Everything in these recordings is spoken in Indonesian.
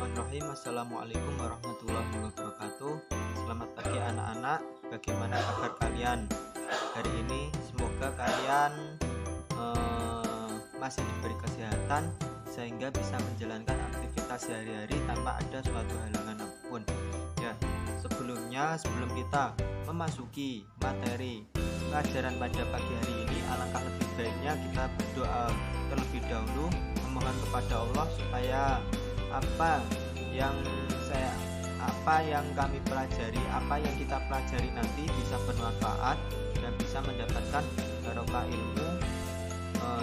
Bismillahirrahmanirrahim. Assalamualaikum warahmatullahi wabarakatuh. Selamat pagi anak-anak. Bagaimana kabar kalian hari ini? Semoga kalian masih diberi kesehatan sehingga bisa menjalankan aktivitas sehari-hari tanpa ada suatu halangan apapun. Ya, sebelum kita memasuki materi pelajaran pada pagi hari ini, alangkah lebih baiknya kita berdoa terlebih dahulu, memohon kepada Allah supaya apa yang kami pelajari, apa yang kita pelajari nanti bisa bermanfaat dan bisa mendapatkan barokah ilmu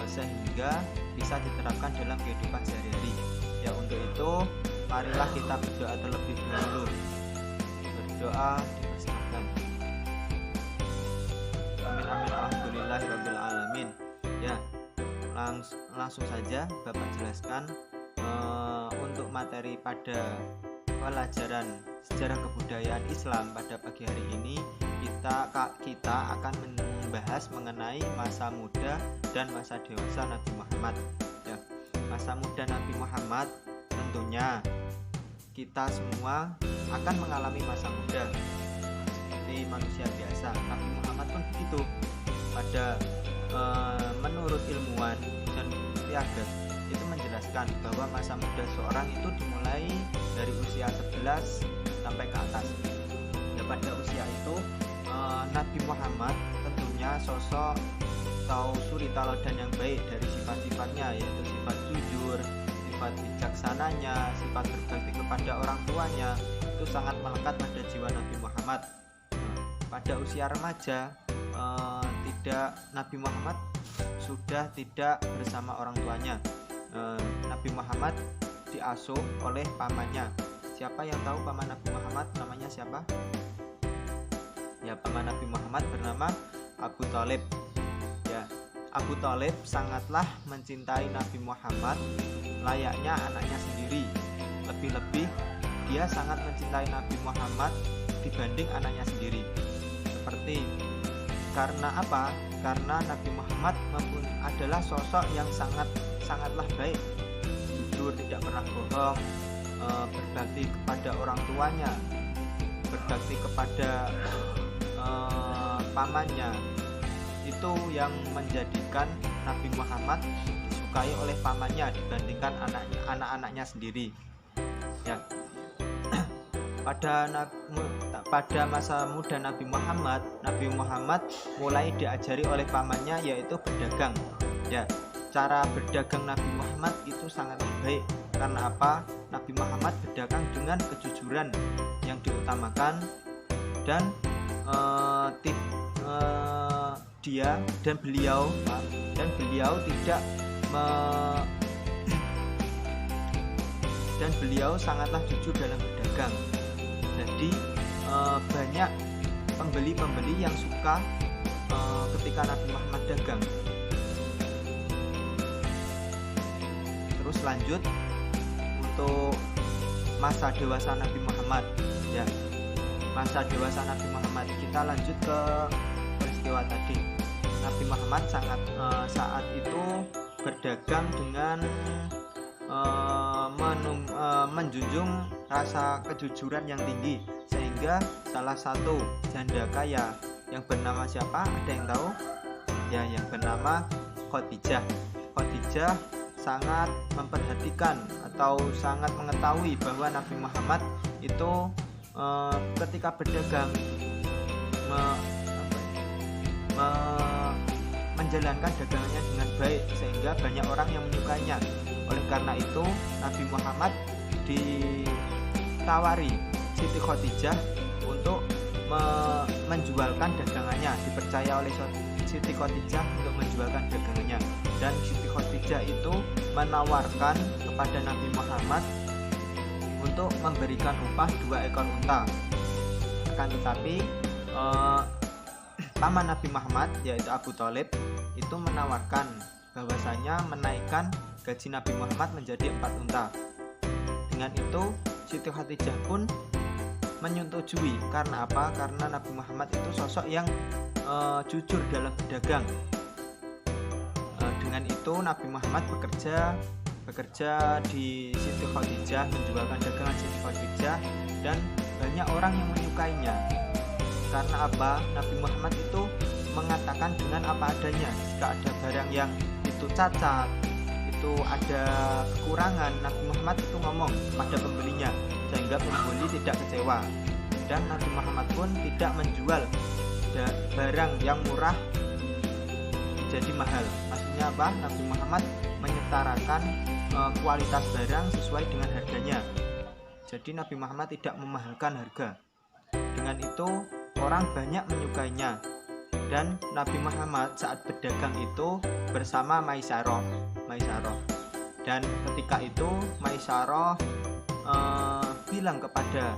sehingga bisa diterapkan dalam kehidupan sehari-hari. Ya, untuk itu marilah kita berdoa terlebih dahulu. Berdoa dipersilakan. Amin amin alhamdulillahirabbil alamin. Ya, langsung saja Bapak jelaskan untuk materi pada pelajaran sejarah kebudayaan Islam pada pagi hari ini kita akan membahas mengenai masa muda dan masa dewasa Nabi Muhammad. Ya, masa muda Nabi Muhammad tentunya kita semua akan mengalami masa muda seperti manusia biasa. Nabi Muhammad pun begitu. Menurut ilmuwan dan Piaget itu menjelaskan bahwa masa muda seorang itu dimulai dari usia 11 sampai ke atas. Ya, pada usia itu Nabi Muhammad tentunya sosok atau suri teladan yang baik dari sifat-sifatnya, yaitu sifat jujur, sifat bijaksananya, sifat berbakti kepada orang tuanya, itu sangat melekat pada jiwa Nabi Muhammad. Pada usia remaja Nabi Muhammad sudah tidak bersama orang tuanya. Nabi Muhammad diasuh oleh pamannya. Siapa yang tahu paman Nabi Muhammad namanya siapa? Ya, paman Nabi Muhammad bernama Abu Thalib. Ya, Abu Thalib sangatlah mencintai Nabi Muhammad layaknya anaknya sendiri. Lebih-lebih dia sangat mencintai Nabi Muhammad dibanding anaknya sendiri. Karena apa? Karena Nabi Muhammad adalah sosok yang sangatlah baik, jujur, tidak pernah bohong, berbakti kepada orang tuanya, berbakti kepada pamannya. Itu yang menjadikan Nabi Muhammad disukai oleh pamannya dibandingkan anak-anaknya sendiri. Ya. Pada masa muda Nabi Muhammad mulai diajari oleh pamannya yaitu berdagang. Ya, cara berdagang Nabi Muhammad itu sangat baik. Karena apa? Nabi Muhammad berdagang dengan kejujuran yang diutamakan dan beliau sangatlah jujur dalam berdagang. Jadi banyak pembeli-pembeli yang suka ketika Nabi Muhammad dagang. Terus lanjut untuk masa dewasa Nabi Muhammad. Ya, masa dewasa Nabi Muhammad, kita lanjut ke peristiwa tadi. Nabi Muhammad saat itu berdagang dengan menjunjung rasa kejujuran yang tinggi, sehingga salah satu janda kaya yang bernama siapa? Ada yang tahu? Ya, yang bernama Khadijah. Khadijah sangat memperhatikan atau sangat mengetahui bahwa Nabi Muhammad itu ketika berdagang menjalankan dagangannya dengan baik, sehingga banyak orang yang menyukainya. Oleh karena itu Nabi Muhammad ditawari Siti Khadijah untuk menjualkan dagangannya, dipercaya oleh Siti Khadijah untuk menjualkan dagangannya, dan Siti Khadijah itu menawarkan kepada Nabi Muhammad untuk memberikan upah 2 ekor unta. Akan tetapi paman Nabi Muhammad yaitu Abu Thalib itu menawarkan bahwasanya menaikkan gaji Nabi Muhammad menjadi 4 unta. Dengan itu Siti Khadijah pun menyetujui. Karena apa? Karena Nabi Muhammad itu sosok yang jujur dalam berdagang. Dengan itu Nabi Muhammad bekerja bekerja di Siti Khadijah, menjualkan dagangan Siti Khadijah, dan banyak orang yang menyukainya. Karena apa? Nabi Muhammad itu mengatakan dengan apa adanya. Jika ada barang yang itu cacat, itu ada kekurangan, Nabi Muhammad itu ngomong pada pembelinya, sehingga pembeli tidak kecewa. Dan Nabi Muhammad pun tidak menjual barang yang murah jadi mahal. Maksudnya apa? Nabi Muhammad menyetarakan kualitas barang sesuai dengan harganya. Jadi Nabi Muhammad tidak memahalkan harga. Dengan itu orang banyak menyukainya. Dan Nabi Muhammad saat berdagang itu bersama Maisarah. Dan ketika itu Maisarah bilang kepada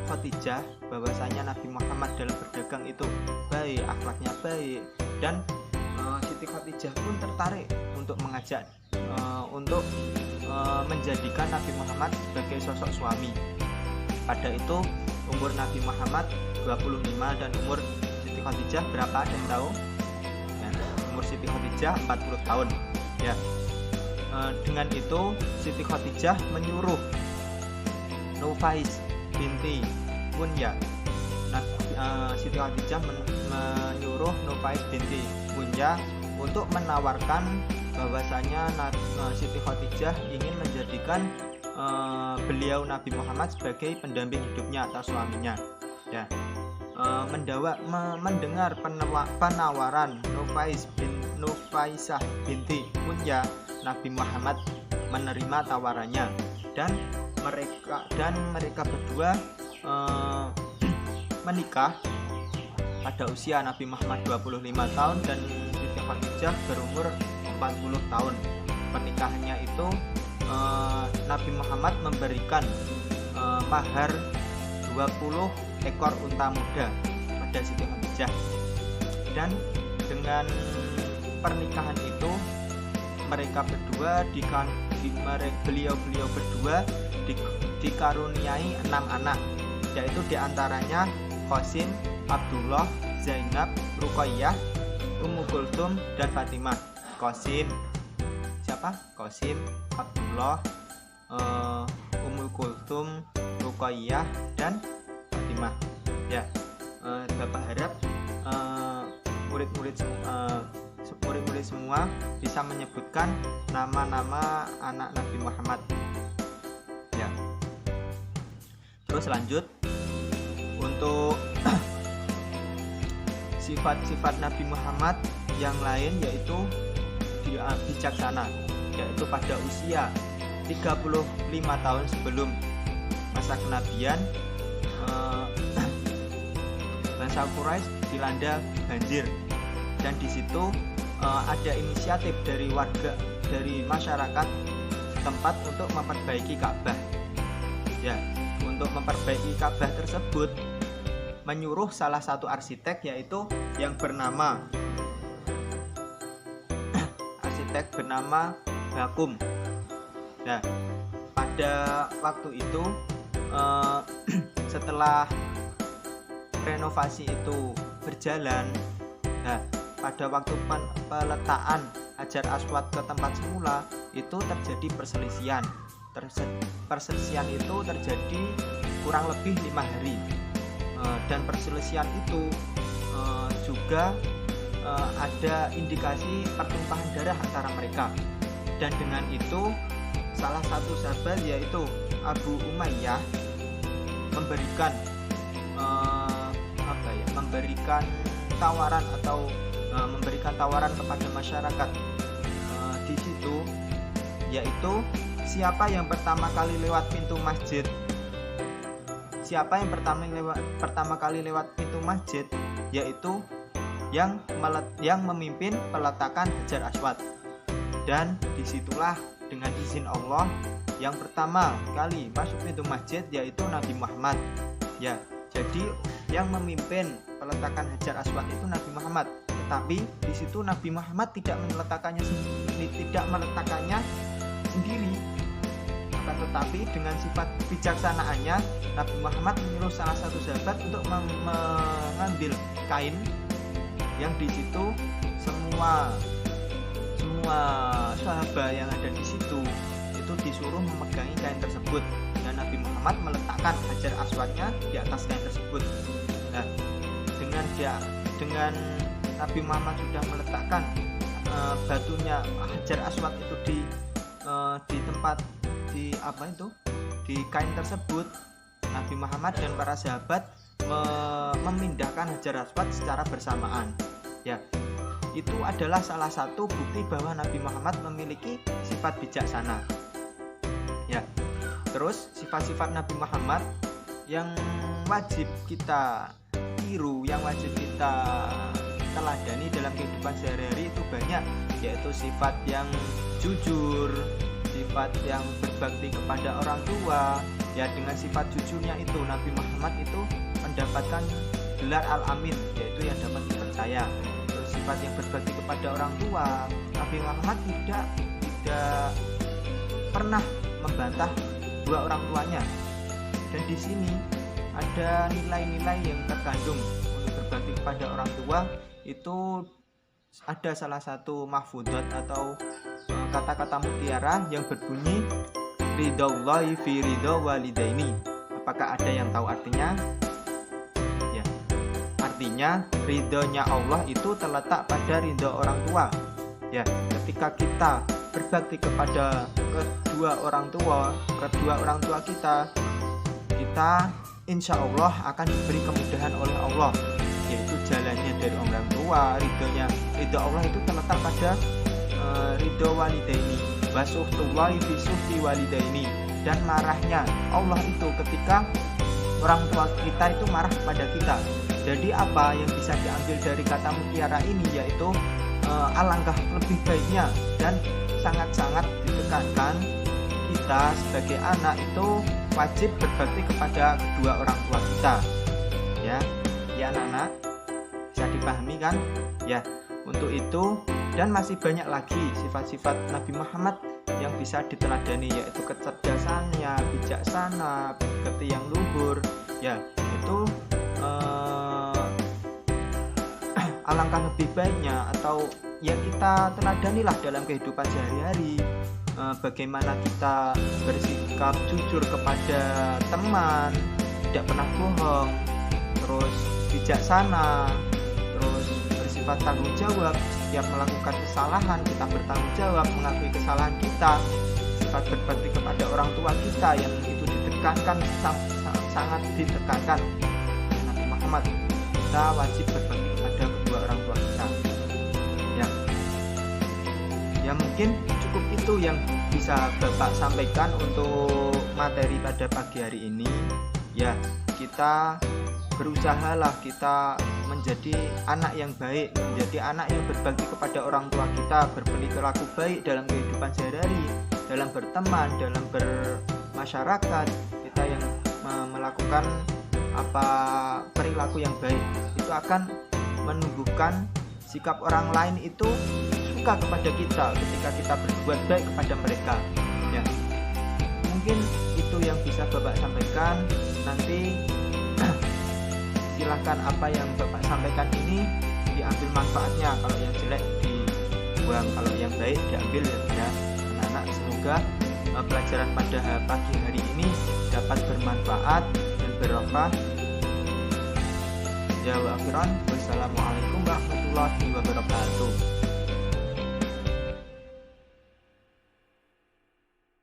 Khadijah bahwasanya Nabi Muhammad dalam berdagang itu baik, akhlaknya baik, dan Siti Khadijah pun tertarik untuk mengajak untuk menjadikan Nabi Muhammad sebagai sosok suami. Pada itu umur Nabi Muhammad 25 dan umur Siti Khadijah berapa, ada yang tahu? Ya, umur Siti Khadijah 40 tahun. Ya. Dengan itu Siti Khadijah menyuruh Nufais binti Munya. Siti Khadijah menyuruh Nufais binti Munya untuk menawarkan bahwasanya Siti Khadijah ingin menjadikan beliau Nabi Muhammad sebagai pendamping hidupnya atau suaminya. Ya. Mendengar penawaran Nufaisah binti Munya, Nabi Muhammad menerima tawarannya, dan mereka berdua menikah pada usia Nabi Muhammad 25 tahun dan Siti Khadijah berumur 40 tahun. Pernikahannya itu Nabi Muhammad memberikan mahar 20 ekor unta muda pada Siti Khadijah. Dan dengan pernikahan itu mereka berdua beliau berdua dikaruniai 6 anak, yaitu diantaranya Qasim, Abdullah, Zainab, Ruqayyah, Ummu Kulthum, dan Fatimah. Qasim siapa? Qasim, Abdullah, Ummu Kulthum, Ruqayyah, dan Fatimah. Ya, Bapak harap murid-murid semua bisa menyebutkan nama-nama anak Nabi Muhammad. Ya. Terus lanjut untuk sifat-sifat Nabi Muhammad yang lain, yaitu dia bijaksana, yaitu pada usia 35 tahun sebelum masa kenabian bangsa Quraisy dilanda banjir, dan di situ ada inisiatif dari warga, dari masyarakat tempat untuk memperbaiki Ka'bah. Ya, untuk memperbaiki Ka'bah tersebut menyuruh salah satu arsitek, yaitu yang bernama Bakum. Nah, pada waktu itu setelah renovasi itu berjalan, nah pada waktu peletaan Hajar Aswad ke tempat semula itu terjadi perselisihan. Perselisihan itu terjadi kurang lebih 5 hari, dan perselisihan itu juga ada indikasi pertumpahan darah antara mereka. Dan dengan itu salah satu sahabat, yaitu Abu Umayyah, memberikan tawaran atau memberikan tawaran kepada masyarakat di situ, yaitu siapa yang pertama kali lewat pintu masjid, pertama kali lewat pintu masjid, yaitu yang memimpin peletakan Hajar Aswad. Dan disitulah dengan izin Allah yang pertama kali masuk pintu masjid yaitu Nabi Muhammad. Ya, jadi yang memimpin peletakan Hajar Aswad itu Nabi Muhammad. Tetapi di situ Nabi Muhammad tidak meletakkannya sendiri. Tetapi dengan sifat bijaksanaannya, Nabi Muhammad menyuruh salah satu sahabat untuk mengambil kain yang di situ semua sahabat yang ada di situ disuruh memegangi kain tersebut, dan Nabi Muhammad meletakkan Hajar Aswadnya di atas kain tersebut. Nah, dengan Nabi Muhammad sudah meletakkan batunya Hajar Aswad itu di tempat di kain tersebut, Nabi Muhammad dan para sahabat memindahkan Hajar Aswad secara bersamaan. Ya, itu adalah salah satu bukti bahwa Nabi Muhammad memiliki sifat bijaksana. Ya, terus sifat-sifat Nabi Muhammad yang wajib kita tiru, yang wajib kita teladani dalam kehidupan sehari-hari itu banyak, yaitu sifat yang jujur, sifat yang berbakti kepada orang tua. Ya, dengan sifat jujurnya itu Nabi Muhammad itu mendapatkan gelar Al-Amin, yaitu yang dapat dipercaya. Terus sifat yang berbakti kepada orang tua, Nabi Muhammad tidak pernah membantah dua orang tuanya. Dan di sini ada nilai-nilai yang terkandung untuk berbakti kepada orang tua. Itu ada salah satu mahfudzat atau kata-kata mutiara yang berbunyi ridhallahi fi ridha walidaini. Apakah ada yang tahu artinya? Ya, artinya ridhonya Allah itu terletak pada ridho orang tua. Ya, ketika kita berbakti kepada kedua orang tua kita insya Allah akan diberi kemudahan oleh Allah, yaitu jalannya dari orang tua. Ridho Allah itu terletak pada ridho walidaini, wasuhtullahi fi suhti walidaini, dan marahnya Allah itu ketika orang tua kita itu marah kepada kita. Jadi apa yang bisa diambil dari kata mutiara ini, yaitu alangkah lebih baiknya dan sangat-sangat ditekankan kita sebagai anak itu wajib berbakti kepada kedua orang tua kita. Ya anak-anak, bisa dipahami kan? Ya, untuk itu dan masih banyak lagi sifat-sifat Nabi Muhammad yang bisa diteladani, yaitu kecerdasannya, bijaksana, bukti yang luhur. Ya, itu alangkah lebih baiknya atau ya kita teladanilah dalam kehidupan sehari-hari. Bagaimana kita bersikap jujur kepada teman, tidak pernah bohong, terus bijaksana, terus bersifat tanggung jawab. Setiap melakukan kesalahan kita bertanggung jawab, mengakui kesalahan kita. Sifat berbakti kepada orang tua kita yang itu ditekankan, sangat ditekankan Nabi Muhammad. Kita wajib berbakti kepada kedua orang tua kita. Ya mungkin cukup itu yang bisa Bapak sampaikan untuk materi pada pagi hari ini. Ya, kita berusahalah kita menjadi anak yang baik, menjadi anak yang berbakti kepada orang tua kita, berperilaku baik dalam kehidupan sehari-hari, dalam berteman, dalam bermasyarakat. Kita yang melakukan perilaku yang baik itu akan menumbuhkan sikap orang lain itu suka kepada kita ketika kita berbuat baik kepada mereka. Ya, mungkin itu yang bisa Bapak sampaikan. Nanti silahkan apa yang Bapak sampaikan ini diambil manfaatnya, kalau yang jelek dibuang, kalau yang baik diambil. Ya anak-anak, semoga pelajaran pada pagi hari ini dapat bermanfaat dan bermanfaat. Ya wa akhiran, wassalamualaikum warahmatullahi wabarakatuh.